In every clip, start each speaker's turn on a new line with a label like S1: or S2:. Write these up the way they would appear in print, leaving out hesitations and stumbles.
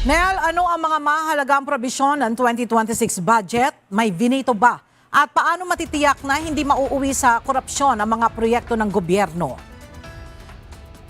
S1: Nel, ano ang mga mahalagang probisyon ng 2026 budget? May veto ba? At paano matitiyak na hindi mauuwi sa korupsyon ang mga proyekto ng gobyerno?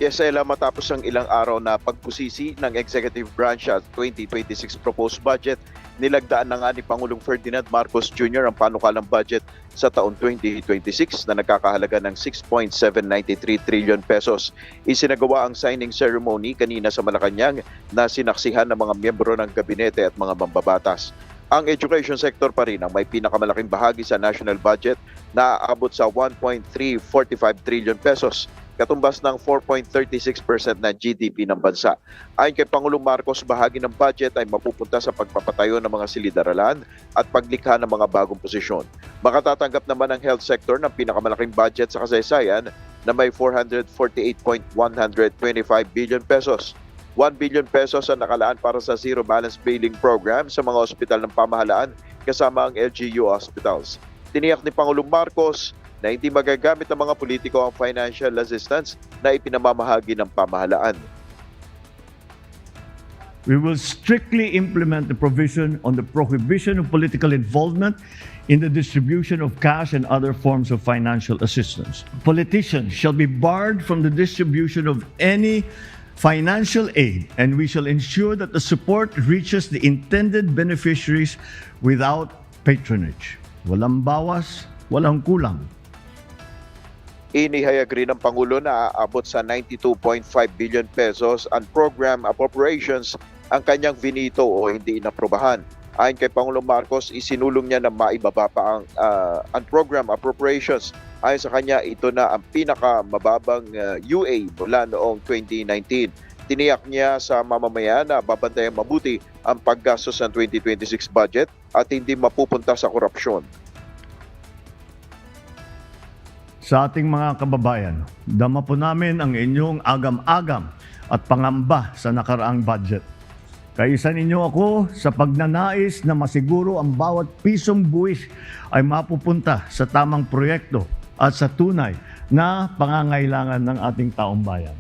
S2: Yes, Ella, matapos ang ilang araw na pagpusisi ng Executive Branch at 2026 proposed budget, nilagdaan na nga ni Pangulong Ferdinand Marcos Jr. ang panukalang budget sa taon 2026 na nagkakahalaga ng 6.793 trillion pesos. Isinagawa ang signing ceremony kanina sa Malacanang na sinaksihan ng mga miyembro ng gabinete at mga mambabatas. Ang education sector pa rin ang may pinakamalaking bahagi sa national budget na aabot sa 1.345 trillion pesos. Katumbas ng 4.36% na GDP ng bansa. Ayon kay Pangulong Marcos, bahagi ng budget ay mapupunta sa pagpapatayo ng mga silid-aralan at paglikha ng mga bagong posisyon. Makatatanggap naman ang health sector ng pinakamalaking budget sa kasaysayan na may 448.125 billion pesos. 1 billion pesos ang nakalaan para sa zero balance billing program sa mga ospital ng pamahalaan kasama ang LGU hospitals. Tiniyak ni Pangulong Marcos na hindi magagamit ng mga politiko ang financial assistance na ipinamamahagi ng pamahalaan.
S3: We will strictly implement the provision on the prohibition of political involvement in the distribution of cash and other forms of financial assistance. Politicians shall be barred from the distribution of any financial aid, and we shall ensure that the support reaches the intended beneficiaries without patronage. Walang bawas, walang kulang.
S2: Inihayag rin ng Pangulo na aabot sa 92.5 billion pesos ang program appropriations ang kanyang veto o hindi inaprobahan. Ayon kay Pangulong Marcos, isinulong niya na maibaba pa ang program appropriations. Ayon sa kanya, ito na ang pinakamababang UA mula noong 2019. Tiniyak niya sa mamamayan na babantayan mabuti ang paggastos ng 2026 budget at hindi mapupunta sa korupsyon.
S3: Sa ating mga kababayan, dama po namin ang inyong agam-agam at pangamba sa nakaraang budget. Kaisa ninyo ako sa pagnanais na masiguro ang bawat pisong buwis ay mapupunta sa tamang proyekto at sa tunay na pangangailangan ng ating taong bayan.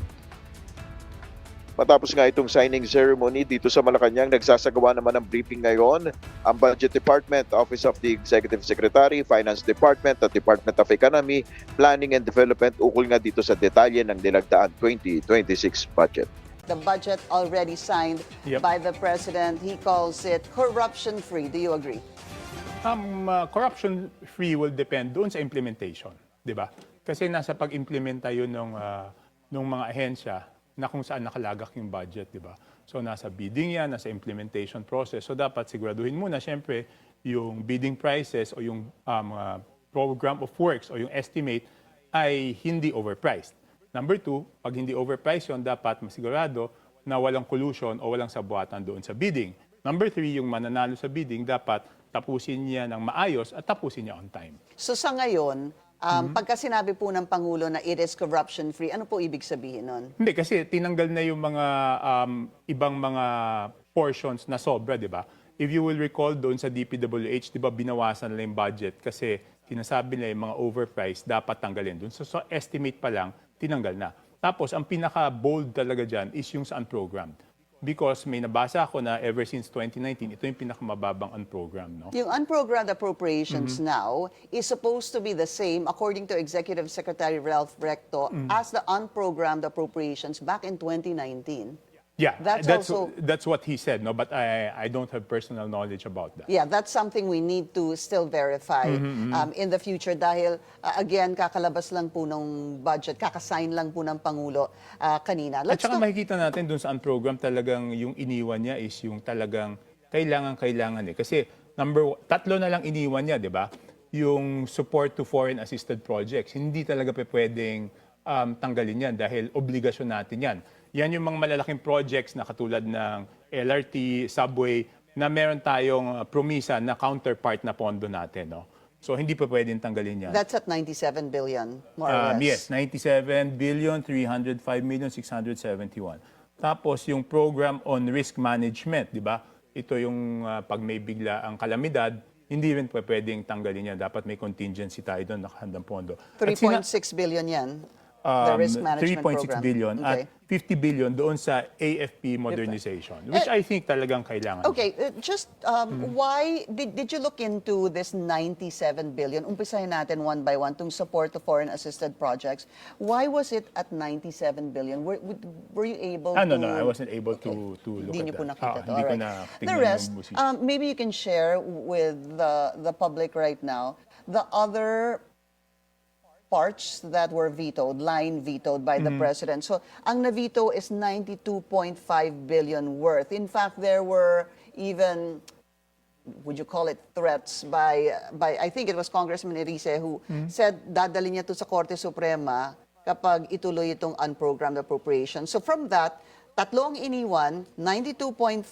S2: Matapos nga itong signing ceremony dito sa Malacanang, nagsasagawa naman ng briefing ngayon ang Budget Department, Office of the Executive Secretary, Finance Department at Department of Economy, Planning and Development ukol nga dito sa detalye ng nilagdaan 2026 budget.
S4: The budget already signed by the President, he calls it corruption-free. Do you agree?
S5: Corruption-free will depend doon sa implementation, di ba? Kasi nasa pag-implementa yun ng mga ahensya na kung saan nakalagak yung budget, di ba? So nasa bidding yan, nasa implementation process. So dapat siguraduhin muna, syempre, yung bidding prices o yung program of works o yung estimate ay hindi overpriced. Number two, pag hindi overpriced yun, dapat masigurado na walang collusion o walang sabuatan doon sa bidding. Number three, yung mananalo sa bidding, dapat tapusin niya ng maayos at tapusin niya on time.
S4: So sa ngayon, pagka sinabi po ng Pangulo na it is corruption-free, ano po ibig sabihin nun?
S5: Hindi, kasi tinanggal na yung mga ibang mga portions na sobra, di ba? If you will recall doon sa DPWH, di ba, binawasan nila yung budget kasi sinasabi nila yung mga overpriced dapat tanggalin doon. So estimate pa lang, tinanggal na. Tapos, ang pinaka-bold talaga dyan is yung sa unprogrammed. Because may nabasa ako na ever since 2019, ito yung pinakamababang unprogrammed. No?
S4: Yung unprogrammed appropriations now is supposed to be the same, according to Executive Secretary Ralph Recto, as the unprogrammed appropriations back in 2019.
S5: Yeah,
S4: That's
S5: that's what he said, no? But I don't have personal knowledge about that.
S4: Yeah, that's something we need to still verify in the future dahil, again, kakalabas lang po ng budget, kakasign lang po ng Pangulo kanina.
S5: At saka makikita natin dun sa unprogram talagang yung iniwan niya is yung talagang kailangan eh. Kasi tatlo na lang iniwan niya, di ba? Yung support to foreign assisted projects. Hindi talaga pwedeng tanggalin yan dahil obligasyon natin yan. Yan yung mga malalaking projects na katulad ng LRT, subway, na meron tayong promisa na counterpart na pondo natin. No? So hindi pa pwedeng tanggalin yan.
S4: That's at 97 billion, more or less.
S5: Yes, 97,305,671. Tapos yung program on risk management, di ba? Ito yung pag may bigla ang kalamidad, hindi rin pwedeng tanggalin yan. Dapat may contingency tayo doon, nakahandang pondo.
S4: 3.6 billion yan. The risk management
S5: 3.6
S4: program.
S5: billion
S4: Okay.
S5: at 50 billion doon sa AFP modernization, which I think talagang kailangan.
S4: Okay, just why did you look into this 97 billion? Umpisahin natin one by one tong support to foreign assisted projects. Why was it at 97 billion? Were you able to?
S5: No, I wasn't able to look
S4: Hindi
S5: at
S4: niyo po
S5: that.
S4: nakita to.
S5: Hindi ko
S4: Alright.
S5: na
S4: The
S5: tingnan
S4: rest,
S5: yung musik.
S4: maybe you can share with the public right now the other parts that were vetoed, line vetoed by the president. So, ang na-veto is 92.5 billion worth. In fact, there were even, would you call it threats by I think it was Congressman Erice who said dadali niya to sa Korte Suprema kapag ituloy itong unprogrammed appropriation. So from that, tatlo ang iniwan, 92.5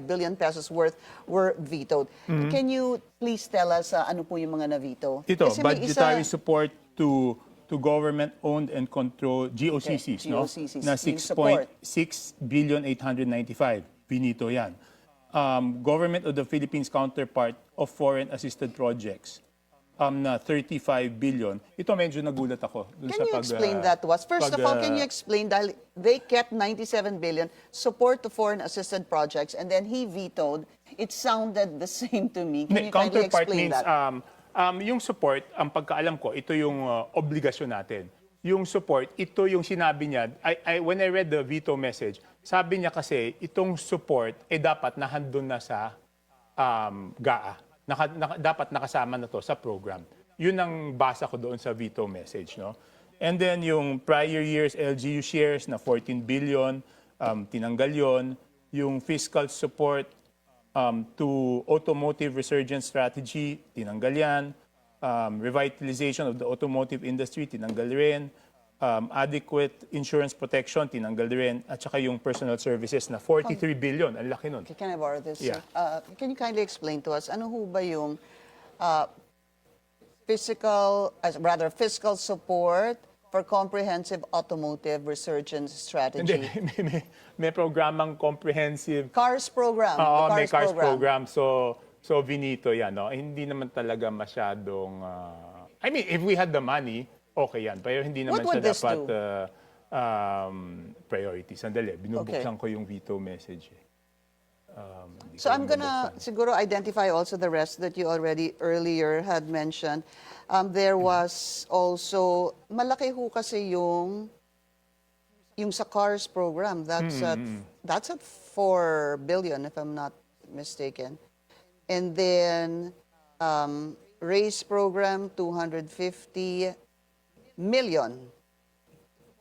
S4: billion pesos worth were vetoed. Can you please tell us ano po yung mga na-veto?
S5: Ito,
S4: Kasi may
S5: budgetary
S4: isa-
S5: support to government-owned and controlled GOCCs,
S4: Okay,
S5: no?
S4: GOCCs,
S5: Na
S4: yung support.
S5: 6.6 billion 895. Finito yan. Government of the Philippines counterpart of foreign assisted projects na 35 billion. Ito medyo nagulat ako. Dun
S4: Can
S5: sa
S4: you explain that to us? First of all, can you explain, dahil they kept 97 billion support to foreign assisted projects and then he vetoed, it sounded the same to me. Can you kindly
S5: counterpart
S4: explain
S5: means,
S4: that?
S5: yung support, ang pagkaalam ko, ito yung obligasyon natin. Yung support, ito yung sinabi niya, when I read the veto message, sabi niya kasi, itong support, dapat nahandun na sa GAA. Dapat nakasama na to sa program. Yun ang basa ko doon sa veto message, no? And then yung prior years LGU shares na 14 billion, tinanggal yon. Yung fiscal support to automotive resurgence strategy, tinanggal yan. Revitalization of the automotive industry, tinanggal rin. Adequate insurance protection, tinanggal rin. At saka yung personal services na 43 billion. Ang laki nun.
S4: Can I borrow this?
S5: Yeah.
S4: Can you kindly explain to us, ano ho ba yung fiscal support for comprehensive automotive resurgence
S5: Hindi,
S4: strategy?
S5: may programang comprehensive.
S4: CARS program.
S5: Oo,
S4: the
S5: may CARS program. So Vinito yan, no? Hindi naman talaga masyadong... I mean, if we had the money, okay yan. Pero hindi naman
S4: What would
S5: siya
S4: this
S5: dapat
S4: do?
S5: priority. Sandali, binubuksan ko yung veto message. Hindi
S4: So
S5: ko
S4: I'm gonna
S5: binubuksan.
S4: siguro identify also the rest that you already earlier had mentioned. There was also, malaki ho kasi yung sa CARS program. That's at 4 billion if I'm not mistaken. And then RACE program 250 million.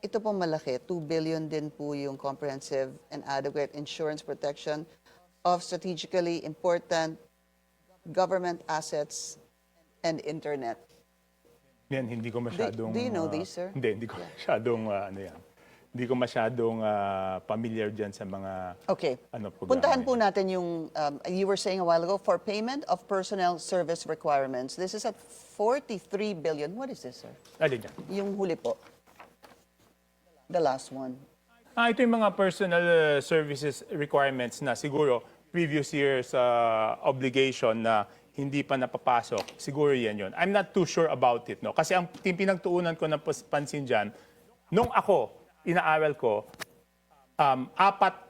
S4: Ito po malaki, 2 billion din po yung comprehensive and adequate insurance protection of strategically important government assets and internet.
S5: Yan, hindi ko masyadong...
S4: Do you know these, sir?
S5: Hindi ko masyadong, ano yan. Hindi ko masyadong familiar dyan sa mga...
S4: Okay.
S5: programa
S4: Puntahan po
S5: yan.
S4: natin yung, you were saying a while ago, for payment of personnel service requirements. This is at 43 billion. What is this, sir?
S5: Alin yan?
S4: Yung huli po. The last one.
S5: Ito yung mga personal services requirements na siguro previous year's obligation na hindi pa napapasok. Siguro yan yun. I'm not too sure about it. No? Kasi ang pinagtuunan ko ng pansin dyan, nung ako, inaaral ko, 4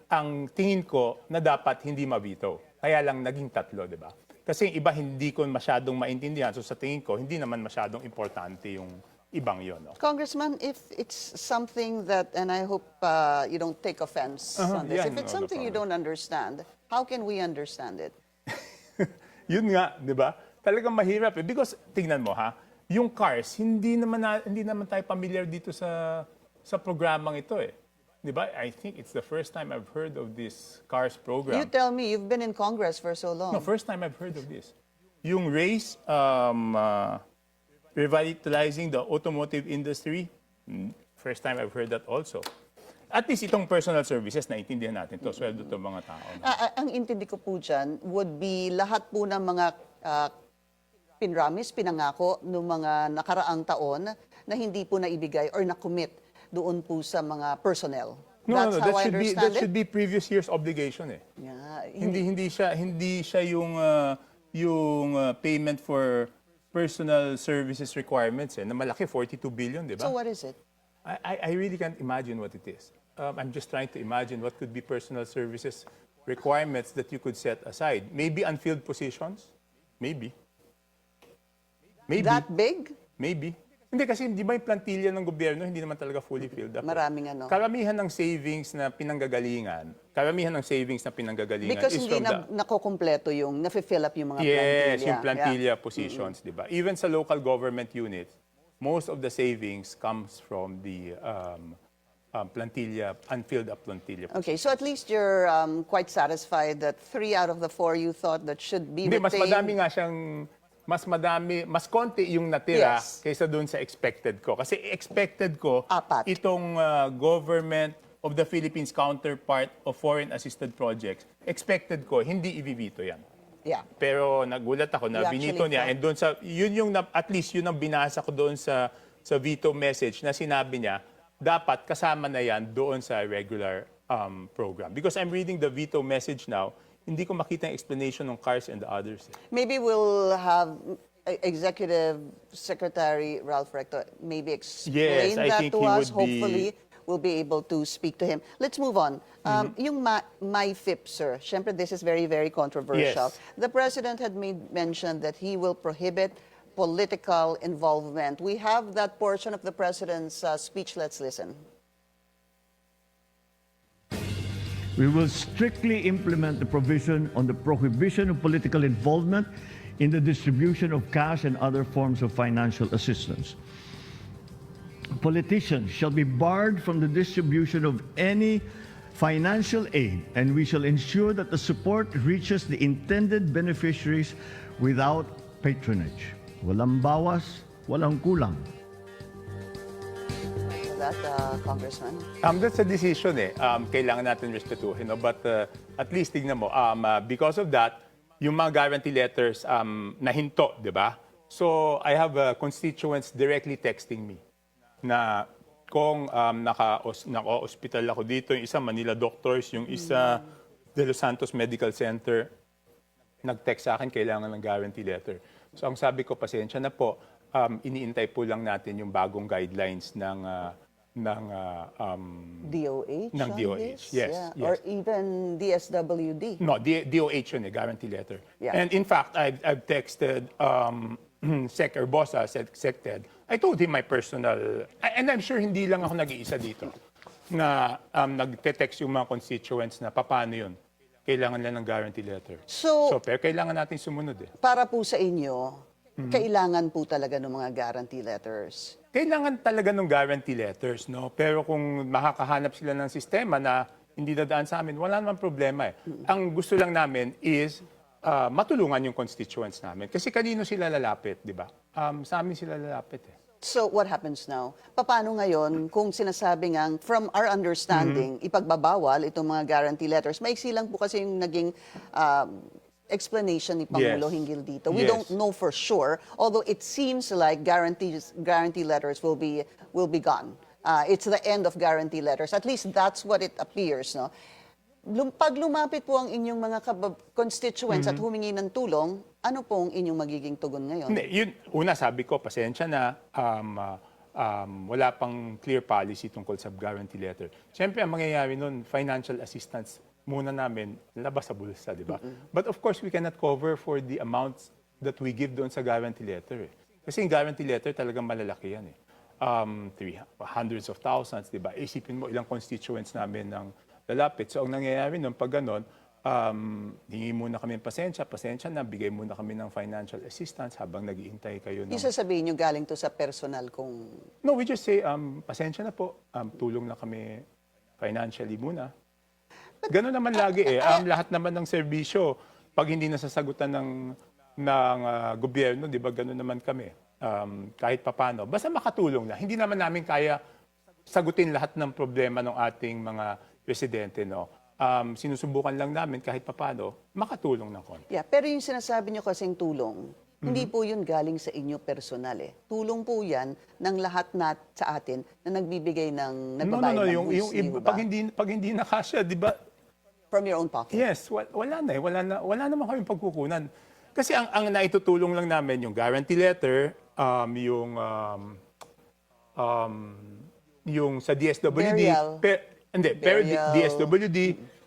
S5: ang tingin ko na dapat hindi mabito. Kaya lang naging 3, di ba? Kasi yung iba hindi ko masyadong maintindihan. So sa tingin ko, hindi naman masyadong importante yung ibang yun. No?
S4: Congressman, if it's something that, and I hope you don't take offense on this,
S5: yeah,
S4: if it's
S5: no
S4: something you don't understand, how can we understand it?
S5: Yun nga, di ba? Talagang mahirap eh. Because, tingnan mo ha, yung CARS, hindi naman tayo familiar dito sa programang ito eh. Di ba? I think it's the first time I've heard of this CARS program.
S4: You tell me, you've been in Congress for so long.
S5: No, first time I've heard of this. Yung RACE, revitalizing the automotive industry, first time I've heard that also. At least itong personal services, naintindihan natin to, sweldo to mga tao. No?
S4: Ang intindi ko po dyan would be lahat po ng mga pinangako noong mga nakaraang taon na hindi po naibigay or na-commit doon po sa mga personnel. That's how I understand
S5: that
S4: it.
S5: should be previous year's obligation eh.
S4: Yeah,
S5: Hindi siya yung payment for personal services requirements na malaki, 42 billion, di ba?
S4: So what is it?
S5: I really can't imagine what it is. I'm just trying to imagine what could be personal services requirements that you could set aside. Maybe unfilled positions? Maybe. Maybe.
S4: That big?
S5: Maybe. Hindi kasi di ba yung plantilla ng gobyerno hindi naman talaga fully filled up.
S4: Maraming ano.
S5: Karamihan ng savings na pinanggagalingan,
S4: Because
S5: is
S4: hindi
S5: from the
S4: nakokompleto yung, nafe-fill up yung mga
S5: yes,
S4: plantilla.
S5: yung plantilla positions, di ba? Even sa local government units, most of the savings comes from the plantilla, unfilled up plantilla.
S4: Okay, so at least you're quite satisfied that 3 out of the 4 you thought that should be
S5: Hindi, mas
S4: retained.
S5: madami nga siyang, mas konti yung natira
S4: Yes.
S5: kaysa doon sa expected ko. Kasi expected ko,
S4: 4.
S5: itong Government of the Philippines counterpart of foreign assisted projects, expected ko, hindi ibibito yan.
S4: Yeah.
S5: Pero nagulat ako na
S4: You
S5: binito
S4: actually
S5: niya.
S4: thought-
S5: And doon sa, yun yung, at least yun ang binasa ko doon sa veto message na sinabi niya, dapat kasama na yan doon sa regular program. Because I'm reading the veto message now, hindi ko makita yung explanation ng CARS and the others.
S4: Maybe we'll have Executive Secretary Ralph Recto maybe explain
S5: Yes, I
S4: that
S5: think
S4: to
S5: he
S4: us.
S5: would be-
S4: Hopefully, we'll be able to speak to him. Let's move on. Yung MyFIP, sir, syempre this is very, very controversial.
S5: Yes.
S4: The President had made mention that he will prohibit political involvement. We have that portion of the President's speech. Let's listen.
S3: We will strictly implement the provision on the prohibition of political involvement in the distribution of cash and other forms of financial assistance. Politicians shall be barred from the distribution of any financial aid, and we shall ensure that the support reaches the intended beneficiaries without patronage. Walang bawas, walang kulang.
S4: That, Congressman.
S5: That's a decision kailangan natin respetuhin. No? But at least tignan mo, because of that, yung mga guarantee letters nahinto, di ba? So I have constituents directly texting me na kung naka-hospital ako dito, yung isa Manila Doctors, yung isa De Los Santos Medical Center, nag-text sa akin, kailangan ng guarantee letter. So ang sabi ko, pasensya na po, iniintay po lang natin yung bagong guidelines ng
S4: DOH?
S5: Ng
S4: on
S5: DOH,
S4: this?
S5: yes,
S4: Yeah.
S5: yes.
S4: Or even DSWD.
S5: No, DOH yun guarantee letter.
S4: Yeah.
S5: And in fact, I've texted Sec Erbosa, Sec Ted. I told him my personal, and I'm sure hindi lang ako nag-iisa dito, na nagte-text yung mga constituents na paano yun. Kailangan lang ng guarantee letter.
S4: So-
S5: pero kailangan natin sumunod
S4: Para po sa inyo, kailangan po talaga ng mga guarantee letters.
S5: Kailangan talaga ng guarantee letters, no? Pero kung makakahanap sila ng sistema na hindi dadaan sa amin, wala namang problema eh. Ang gusto lang namin is matulungan yung constituents namin. Kasi kanino sila lalapit, di ba? Sa amin sila lalapit eh.
S4: So what happens now? Paano ngayon kung sinasabi nga, from our understanding, ipagbabawal itong mga guarantee letters? Maiksi lang po kasi yung naging explanation ni Pangulo
S5: Yes.
S4: hinggil dito. We
S5: Yes.
S4: don't know for sure, although it seems like guarantee letters will be gone. It's the end of guarantee letters. At least that's what it appears, no? Pag lumapit po ang inyong mga constituents at humingi ng tulong, ano pong inyong magiging tugon ngayon?
S5: Hindi, yun, una sabi ko, pasensya na, wala pang clear policy tungkol sa guarantee letter. Siyempre, ang mangyayari nun, financial assistance muna namin labas sa bulsa, di ba? But of course, we cannot cover for the amounts that we give doon sa guarantee letter. Kasi yung guarantee letter talagang malalaki yan eh. Hundreds of thousands, di ba? Isipin mo, ilang constituents namin ng lalapit. So, ang nangyayari nun, pag ganon, hingi muna kami ng pasensya na, bigay muna kami ng financial assistance habang nag-iintay kayo ng...
S4: Yung sasabihin nyo galing to sa personal kung...
S5: No, we just say, pasensya na po, tulong na kami financially muna. Ganun naman lagi eh. Lahat naman ng serbisyo, pag hindi nasasagutan ng gobyerno, di ba, ganun naman kami. Kahit papano. Basta makatulong na. Hindi naman namin kaya sagutin lahat ng problema ng ating mga residente, no? Sinusubukan lang namin kahit papano, makatulong ng konti.
S4: Yeah, pero yung sinasabi nyo kasing tulong, hindi po yun galing sa inyo personal eh. Tulong po yan ng lahat sa atin na nagbibigay ng nagbabayad ng
S5: yung
S4: buwis, di ba?
S5: pag hindi nakasya, di ba?
S4: From your own pocket.
S5: Yes, wala na eh. Wala naman kami pagkukunan. Kasi ang naitutulong lang namin yung guarantee letter, yung sa DSWD.
S4: Burial.
S5: Pero
S4: Burial.
S5: DSWD,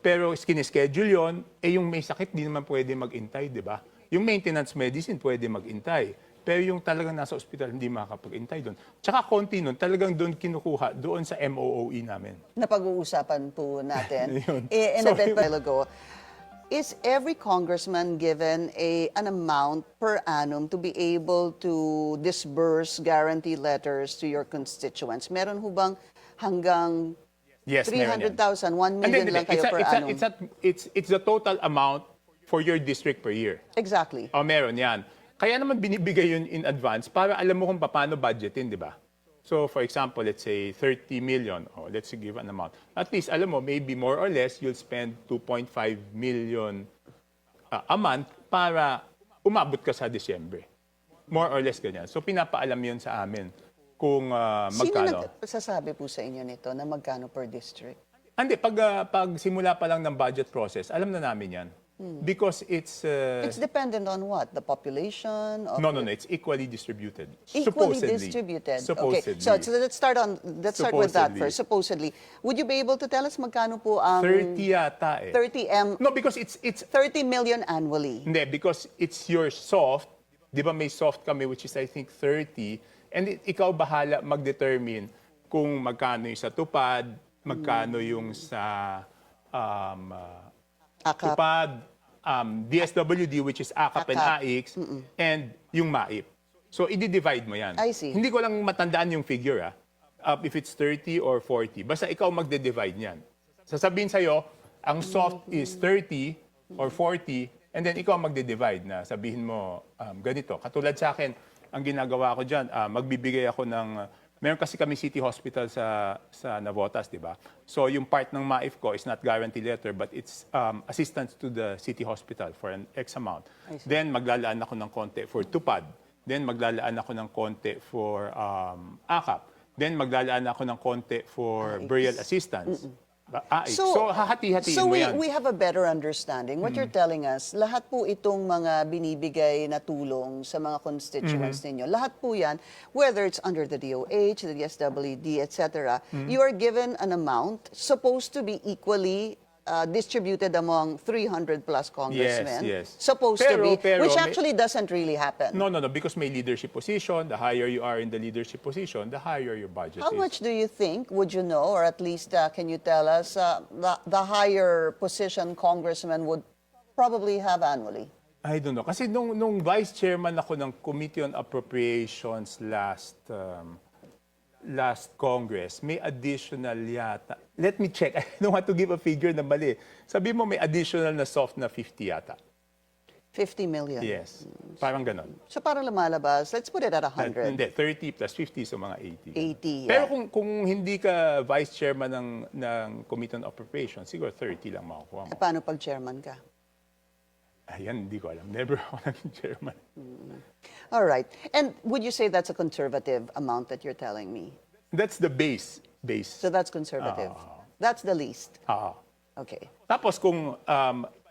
S5: pero schedule yon, yung may sakit, di naman pwede mag-intay, di ba? Yung maintenance medicine, pwede mag-intay. Pero yung talagang nasa ospital, hindi makakapag-intay doon. Tsaka konti nun, talagang doon kinukuha, doon sa MOOE namin.
S4: Napag-uusapan po natin
S5: Yun.
S4: in
S5: So,
S4: a bit while ago. Is every congressman given an amount per annum to be able to disburse guarantee letters to your constituents? Meron ho bang hanggang
S5: Yes, meron yan.
S4: 300,000, 1 million lang kayo per annum?
S5: It's the total amount for your district per year.
S4: Exactly.
S5: Meron yan. Kaya naman binibigay yun in advance para alam mo kung paano budgetin, di ba? So, for example, let's say 30 million. Let's give an amount. At least, alam mo, maybe more or less, you'll spend 2.5 million a month para umabot ka sa Disyembre. More or less ganyan. So, pinapaalam yun sa amin kung
S4: Sino
S5: magkano.
S4: nagsasabi po sa inyo nito na magkano per district?
S5: Hindi, pag simula pa lang ng budget process, alam na namin yan. Because it's...
S4: It's dependent on what? The population? Of
S5: no, it's equally distributed.
S4: Equally
S5: Supposedly.
S4: distributed.
S5: Supposedly.
S4: Okay. So let's start with that
S5: Supposedly.
S4: first. Supposedly. Would you be able to tell us magkano po ang
S5: 30 yata eh.
S4: 30
S5: No, because it's
S4: 30 million annually?
S5: hindi, because it's your soft. Di ba may soft kami which is I think 30 and ikaw bahala mag-determine kung magkano yung sa tupad, magkano yung sa
S4: Akap.
S5: tupad, DSWD which is AKAP and
S4: AKAP.
S5: AIX and yung MAIP. So i-divide mo yan.
S4: I see.
S5: Hindi ko lang matandaan yung figure if it's 30 or 40. Basta ikaw magde-divide niyan. Sasabihin sa'yo, ang soft is 30 or 40 and then ikaw magde-divide na sabihin mo ganito. Katulad sa akin, ang ginagawa ko dyan, magbibigay ako ng meron kasi kami city hospital sa Navotas, di ba? So yung part ng MAIF ko is not guarantee letter but it's assistance to the city hospital for an X amount. Then maglalaan ako ng konti for tupad. Then maglalaan ako ng konti for AKAP. Then maglalaan ako ng konti for burial assistance. AIX. So hahati-hatiin
S4: So
S5: mo yan.
S4: we have a better understanding. What you're telling us, lahat po itong mga binibigay na tulong sa mga constituents ninyo, lahat po yan, whether it's under the DOH, the DSWD, etc., you are given an amount supposed to be equally distributed among 300 plus congressmen.
S5: Yes.
S4: Supposed to be,
S5: Pero
S4: which
S5: may-
S4: actually doesn't really happen.
S5: No, because may leadership position. The higher you are in the leadership position, the higher your budget
S4: How
S5: is.
S4: much do you think, would you know, or at least can you tell us, the higher position congressman would probably have annually?
S5: I don't know. Kasi nung vice chairman ako ng Committee on Appropriations last Congress, may additional yata. Let me check. I don't want to give a figure na mali. Sabi mo may additional na soft na 50 yata.
S4: 50 million.
S5: Yes. Parang ganon.
S4: So parang lumalabas, let's put it at 100.
S5: Hindi, 30 plus 50 so mga 80.
S4: 80,
S5: Pero
S4: yeah.
S5: kung hindi ka vice chairman ng Committee on Appropriations, siguro 30 lang makukuha mo.
S4: Paano pag chairman ka?
S5: Ayan, hindi ko alam. Never ako naging chairman.
S4: All right. And would you say that's a conservative amount that you're telling me?
S5: That's the base.
S4: So that's conservative. That's the least. Okay.
S5: Tapos kung,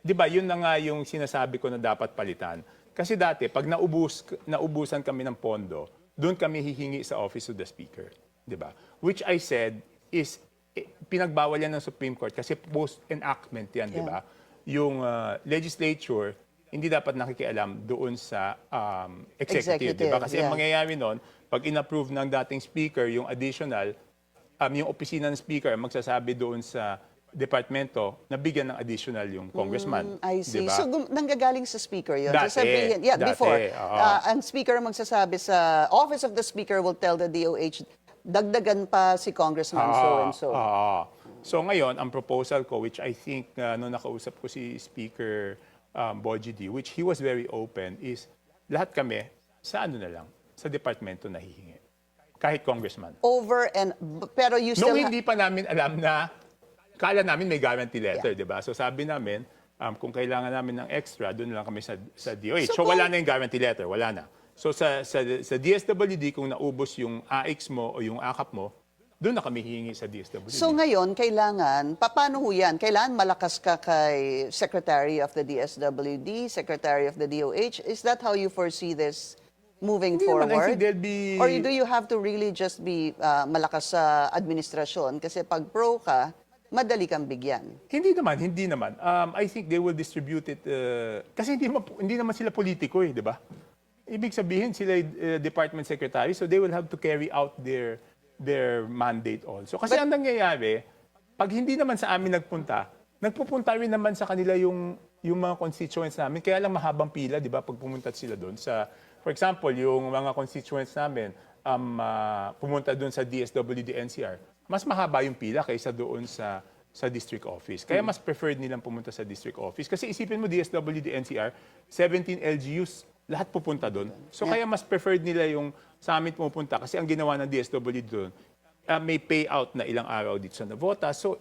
S5: di ba, yun na nga yung sinasabi ko na dapat palitan. Kasi dati, pag naubusan kami ng pondo, doon kami hihingi sa Office of the Speaker. Di ba? Which I said is, pinagbawal yan ng Supreme Court kasi post-enactment yan, di ba? Yung legislature, hindi dapat nakikialam doon sa executive, di ba? Kasi
S4: yeah.
S5: ang mangyayari noon, pag in-approve ng dating speaker, yung additional, yung opisina ng speaker, magsasabi doon sa departamento na bigyan ng additional yung congressman.
S4: I see.
S5: Di ba?
S4: So nanggagaling sa speaker yun.
S5: Dati,
S4: Sasabihin,
S5: dati,
S4: before.
S5: oo.
S4: Ang speaker magsasabi sa Office of the Speaker will tell the DOH, dagdagan pa si Congressman so and so.
S5: So ngayon, ang proposal ko, which I think nung nakausap ko si Speaker Boji D, which he was very open, is lahat kami sa ano na lang, sa departamento nahihingi. Kahit congressman.
S4: Pero you
S5: Nung
S4: still
S5: hindi pa namin alam na, kala namin may guarantee letter, di ba? So sabi namin, kung kailangan namin ng extra, doon lang kami sa DOH. So wala na yung guarantee letter, wala na. So sa DSWD, kung naubos yung AX mo o yung AKAP mo, doon na kami hihingi sa DSWD.
S4: So ngayon, paano ho yan? Kailangan malakas ka kay Secretary of the DSWD, Secretary of the DOH. Is that how you foresee this moving
S5: Hindi naman, I
S4: forward?
S5: think there'll be...
S4: Or do you have to really just be malakas sa administrasyon? Kasi pag pro ka, madali kang bigyan.
S5: Hindi naman. I think they will distribute it kasi hindi naman sila politiko di ba? Ibig sabihin sila department secretary, so they will have to carry out their mandate also. Kasi ang nangyayari, pag hindi naman sa amin nagpupunta rin naman sa kanila yung mga constituents namin. Kaya lang mahabang pila, di ba, pag pumunta sila doon for example, yung mga constituents namin pumunta doon sa DSWD NCR, mas mahaba yung pila kaysa doon sa district office. Kaya mas preferred nilang pumunta sa district office. Kasi isipin mo, DSWD NCR, 17 LGUs, lahat pupunta doon. So kaya mas preferred nila yung sa amin pupunta. Kasi ang ginawa ng DSWD doon, may payout na ilang araw dito sa Navota. So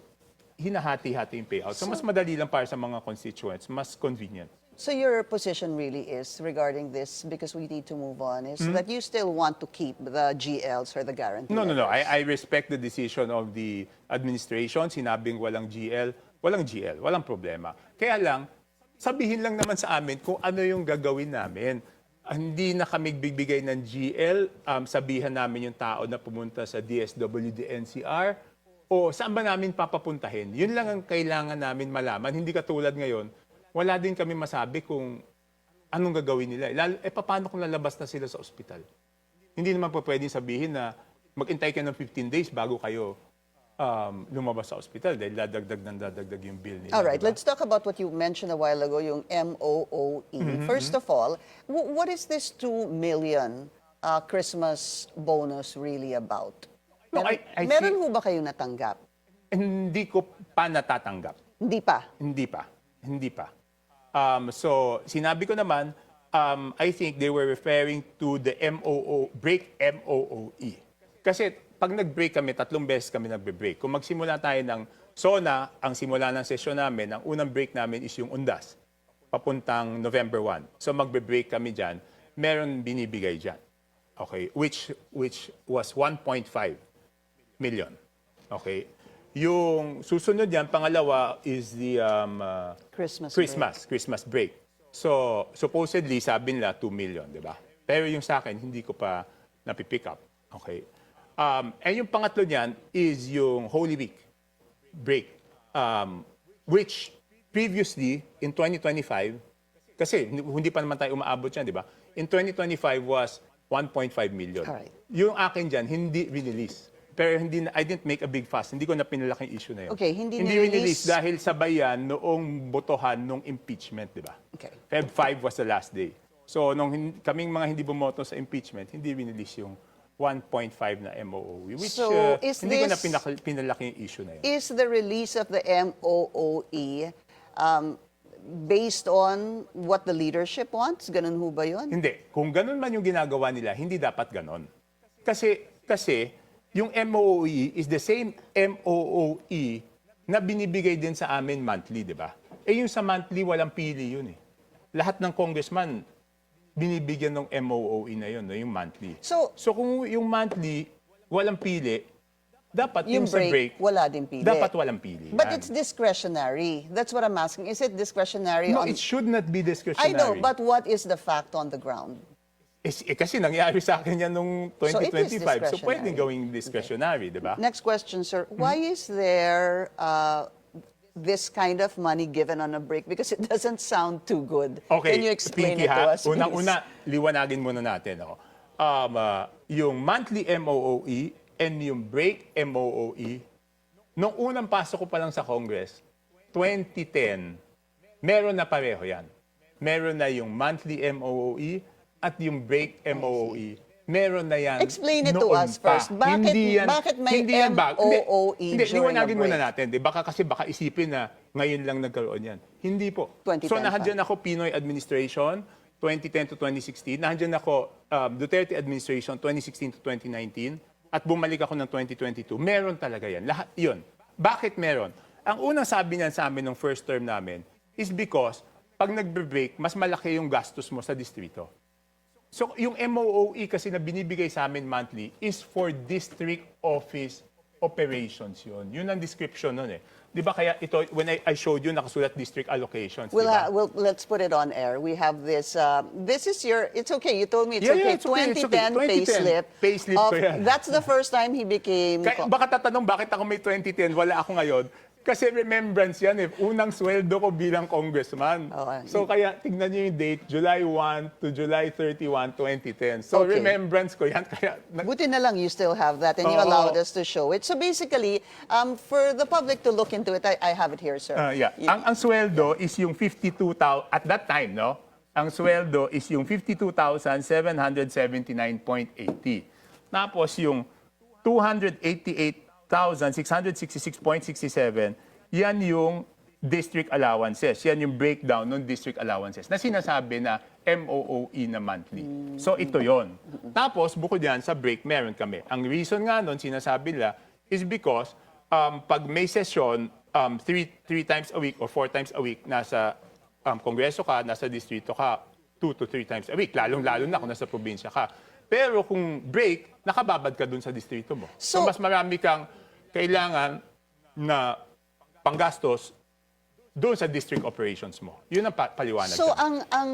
S5: hinahati-hati yung payout. So mas madali lang para sa mga constituents, mas convenient.
S4: So your position really is regarding this, because we need to move on, is that you still want to keep the GLs or the guarantee
S5: No.
S4: letters?
S5: I respect the decision of the administration. Sinabing walang GL, walang problema. Kaya lang, sabihin lang naman sa amin kung ano yung gagawin namin. Hindi na kami bibigay ng GL, sabihan namin yung tao na pumunta sa DSWD NCR, o saan ba namin papapuntahin. Yun lang ang kailangan namin malaman. Hindi katulad ngayon, wala din kami masabi kung anong gagawin nila. Paano kung lalabas na sila sa ospital? Hindi naman po pwedeng sabihin na mag-intay ka ng 15 days bago kayo lumabas sa ospital dahil dadagdag yung bill nila.
S4: All right,
S5: diba?
S4: let's talk about what you mentioned a while ago, yung MOOE. First of all, what is this 2 million Christmas bonus really about?
S5: No,
S4: Meron ho ba kayo natanggap?
S5: Hindi ko pa natatanggap.
S4: Hindi pa.
S5: Hindi pa. So, sinabi ko naman, I think they were referring to the break MOOE. Kasi pag nag-break kami, 3 beses kami nagbe-break. Kung magsimula tayo ng SONA, ang simula ng sesyon namin, ang unang break namin is yung UNDAS, papuntang November 1. So magbe-break kami dyan, meron binibigay dyan. Okay, which was 1.5 million. Okay. Yung susunod yan, pangalawa is the Christmas break. So, supposedly, sabi nila 2 million, di ba? Pero yung sa akin, hindi ko pa napipick up. Okay. And yung pangatlo niyan is yung Holy Week break, which previously, in 2025, kasi hindi pa naman tayo umaabot yan, di ba? In 2025 was 1.5 million.
S4: Alright.
S5: Yung akin dyan, hindi release. Pero I didn't make a big fuss. Hindi ko na pinalaki yung issue na yun.
S4: Okay, hindi
S5: release
S4: nirelease
S5: dahil sabay yan noong botohan nung impeachment, di ba?
S4: Okay.
S5: Feb 5 was the last day. So, nung kaming mga hindi bumoto sa impeachment, hindi release yung 1.5 na MOOE, which
S4: So, is
S5: hindi ko na
S4: this-
S5: pinalaki yung issue na yun.
S4: Is the release of the MOOE based on what the leadership wants? Ganun ho ba yun?
S5: Hindi. Kung ganun man yung ginagawa nila, hindi dapat ganun. Kasi yung MOOE is the same MOOE na binibigay din sa amin monthly, di ba? Yung sa monthly, walang pili yun eh. Lahat ng congressman, binibigyan ng MOOE na yun, no, yung monthly.
S4: So
S5: kung yung monthly, walang pili, dapat
S4: yung
S5: yung sa break,
S4: wala din pili.
S5: dapat walang pili.
S4: But
S5: Yan.
S4: it's discretionary. That's what I'm asking. Is it discretionary?
S5: No,
S4: on...
S5: it should not be
S4: I
S5: discretionary.
S4: know, but what is the fact on the ground?
S5: Kasi nangyari sa akin yan nung
S4: So it is
S5: 2025. So, pwedeng
S4: discretionary.
S5: gawing discretionary, di ba?
S4: Next question, sir. Why is there this kind of money given on a break? Because it doesn't sound too good.
S5: Okay,
S4: Can you explain
S5: Pinky,
S4: it to us, please?
S5: Unang-una, liwanagin muna natin. Ako. Yung monthly MOOE and yung break MOOE, nung unang pasok ko pa lang sa Congress, 2010, meron na pareho yan. Meron na yung monthly MOOE at yung break MOOE. Meron na yan.
S4: Explain it to
S5: noon
S4: us
S5: pa.
S4: first. Bakit may
S5: hindi yan
S4: MOOE
S5: Hindi,
S4: during a
S5: liwanagin muna
S4: break?
S5: natin. Di? Baka isipin na ngayon lang nagkaroon yan. Hindi po.
S4: 2010
S5: So
S4: pa.
S5: nandiyan ako Pinoy administration, 2010 to 2016. Nandiyan ako Duterte administration, 2016 to 2019. At bumalik ako ng 2022. Meron talaga yan. Lahat yun. Bakit meron? Ang unang sabi niyan sa amin ng first term namin is because pag nagbe-break, mas malaki yung gastos mo sa distrito. So, yung MOOE kasi na binibigay sa amin monthly is for district office operations yun. Yun ang description nun eh. Di ba kaya ito, when I showed you, nakasulat district allocations, di ba?
S4: Let's put it on air. We have this. This is your. It's okay. You told me it's
S5: Yeah,
S4: okay.
S5: it's okay, it's okay.
S4: 2010 payslip.
S5: Payslip ko yan.
S4: That's the first time he became.
S5: Baka tatanong, bakit ako may 2010, wala ako ngayon? Kasi remembrance yan eh. Unang sweldo ko bilang congressman. So kaya tignan niyo yung date, July 1 to July 31, 2010. So
S4: Okay.
S5: remembrance ko yan. Kaya
S4: Buti na lang you still have that and you
S5: Oo.
S4: allowed us to show it. So basically, for the public to look into it, I have it here, sir.
S5: yeah. Ang sweldo is yung 52,000, at that time, no? Ang sweldo is yung 52,779.80. Tapos yung 288,666.67, yan yung district allowances. Yan yung breakdown ng district allowances na sinasabi na MOOE na monthly. So ito yon. Tapos bukod yan, sa break meron kami. Ang reason nga nun, sinasabi nila, is because pag may session, three times a week or 4 times a week, nasa kongreso ka, nasa distrito ka, 2 to 3 times a week. Lalong-lalo na kung nasa probinsya ka. Pero kung break, nakababad ka dun sa distrito mo. So mas marami kang kailangan na panggastos doon sa district operations mo. Yun ang paliwanag.
S4: So
S5: dyan.
S4: ang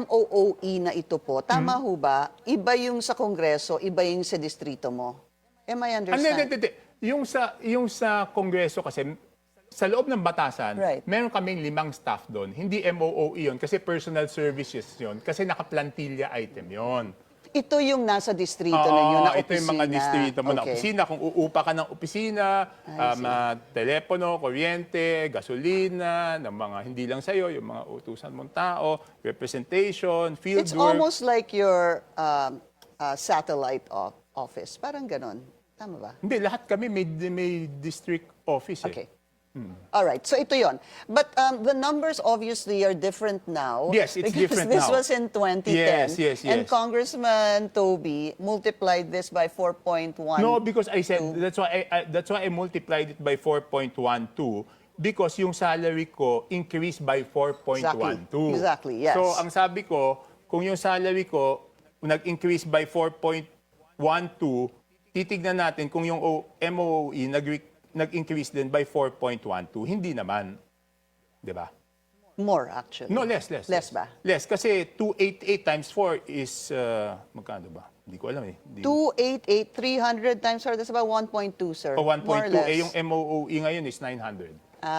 S4: MOOE na ito po, tama ho ba? Iba yung sa kongreso, iba yung sa distrito mo. Am I understand?
S5: Hindi. Yung sa kongreso kasi, sa loob ng batasan,
S4: Right.
S5: meron kaming 5 staff doon. Hindi MOOE yun kasi personal services yun. Kasi nakaplantilla item yun.
S4: Ito yung nasa distrito ninyo na
S5: ito
S4: opisina.
S5: yung mga distrito mo na
S4: Okay.
S5: opisina. Kung uupa ka ng opisina, telepono, kuryente, gasolina, ng mga hindi lang sa'yo, yung mga utusan mong tao, representation, field
S4: It's
S5: work.
S4: almost like your satellite office. Parang ganon. Tama ba?
S5: Hindi, lahat kami may district office eh.
S4: Okay. All right. So ito yon. But the numbers obviously are different now.
S5: Yes, it's
S4: because
S5: different
S4: this
S5: now.
S4: was in 2010.
S5: Yes.
S4: And Congressman Toby multiplied this by 4.1.
S5: No, because I said, that's why I multiplied it by 4.12 because yung salary ko increased by 4.12.
S4: Exactly, yes.
S5: So, ang sabi ko, kung yung salary ko nag-increase by 4.12, titignan natin kung yung MOE nag-increase din by 4.12. Hindi naman. Di ba?
S4: More actually.
S5: No, less.
S4: Less ba?
S5: Less. Kasi 288 times 4 is, magkano ba? Hindi ko alam eh.
S4: 288, 300 times 4, that's about 1.2, sir.
S5: O
S4: More or
S5: 1.2.
S4: less.
S5: Eh, yung MOE ngayon is 900.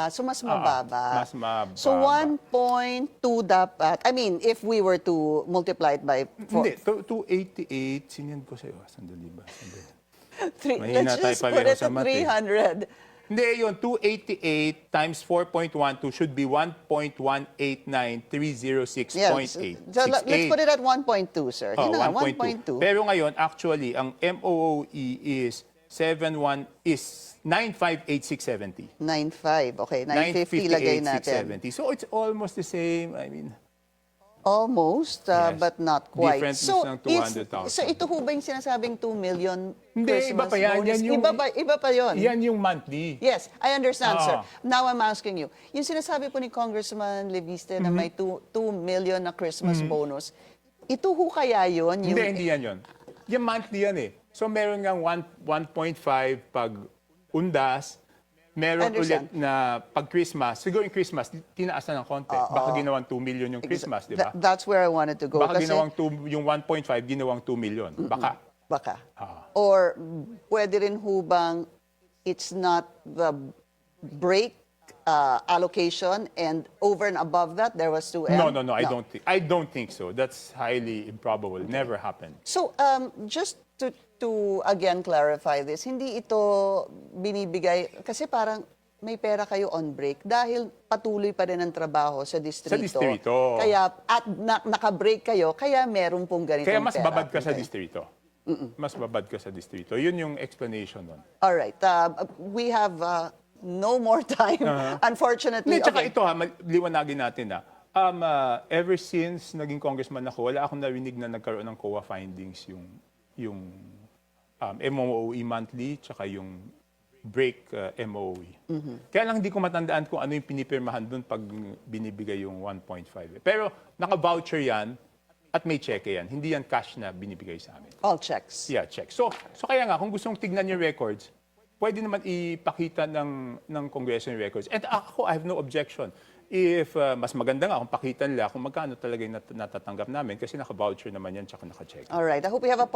S4: So mas mababa.
S5: mas mababa.
S4: So 1.2 dapat, I mean, if we were to multiply it by 4,
S5: Hindi, 288. Sinend ko sa'yo. Sandali ba? Sandali.
S4: let's
S5: Mahina tayo
S4: just put
S5: pareho
S4: it
S5: sa
S4: at
S5: math eh.
S4: 300.
S5: Hindi, yun. 288 times 4.12 should be 1.189,306.8.
S4: Yes. So let's put it at 1.2, sir.
S5: Oh,
S4: Yun na,
S5: 1.2. Pero ngayon, actually, ang MOOE is 958,670.
S4: 9.5. Okay, 950 lagay natin.
S5: 958,670. So it's almost the same. I mean,
S4: Almost,
S5: Yes.
S4: but not quite.
S5: Difference
S4: So,
S5: ng
S4: it's-
S5: 200,000.
S4: so ito ho ba yung sinasabing 2 million
S5: Hindi,
S4: Christmas
S5: iba pa yan.
S4: bonus?
S5: Yan yung-
S4: iba pa yun.
S5: yan yung monthly.
S4: Yes, I understand, sir.
S5: Ah.
S4: Now I'm asking you, yung sinasabi po ni Congressman Leviste na may 2 million na Christmas bonus, ito ho kaya yun?
S5: Hindi yan yun. Yung monthly yan eh. So meron ngang 1.5 pag undas, meron
S4: Understand.
S5: ulit na pag Christmas, siguro yung Christmas, tinaas na ng konti. Baka ginawang 2 million yung Christmas, di ba?
S4: That's where I wanted to go.
S5: Baka
S4: kasi,
S5: ginawang yung 1.5, ginawang 2 million. Baka.
S4: Baka.
S5: Ah.
S4: Or pwede rin hubang it's not the break allocation and over and above that, there was 2M?
S5: No, I don't think so. That's highly improbable. Never happened.
S4: So, just to again clarify this, hindi ito binibigay, kasi parang may pera kayo on break dahil patuloy pa rin ang trabaho sa distrito.
S5: Sa distrito.
S4: Kaya, at naka-break kayo, kaya meron pong ganitong
S5: Kaya mas
S4: pera.
S5: babad ka sa
S4: Okay.
S5: distrito. Mas babad ka sa distrito. Yun yung explanation nun.
S4: Alright, we have no more time, unfortunately.
S5: Hindi, tsaka
S4: Okay.
S5: ito liwanagin natin ever since naging congressman ako, wala akong narinig na nagkaroon ng COA findings yung MOOE monthly tsaka yung break MOOE. Kaya lang hindi ko matandaan kung ano yung pinipirmahan doon pag binibigay yung 1.5. Pero naka-voucher yan at may cheque yan. Hindi yan cash na binibigay sa amin.
S4: All checks.
S5: Yeah, check. So kaya nga, kung gusto mong tignan yung records, pwede naman ipakita ng Congressional records. And ako, I have no objection. If mas maganda nga kung pakita nila kung magkano talaga yung natatanggap namin kasi naka-voucher naman yan tsaka naka-check.
S4: All right. I hope we have a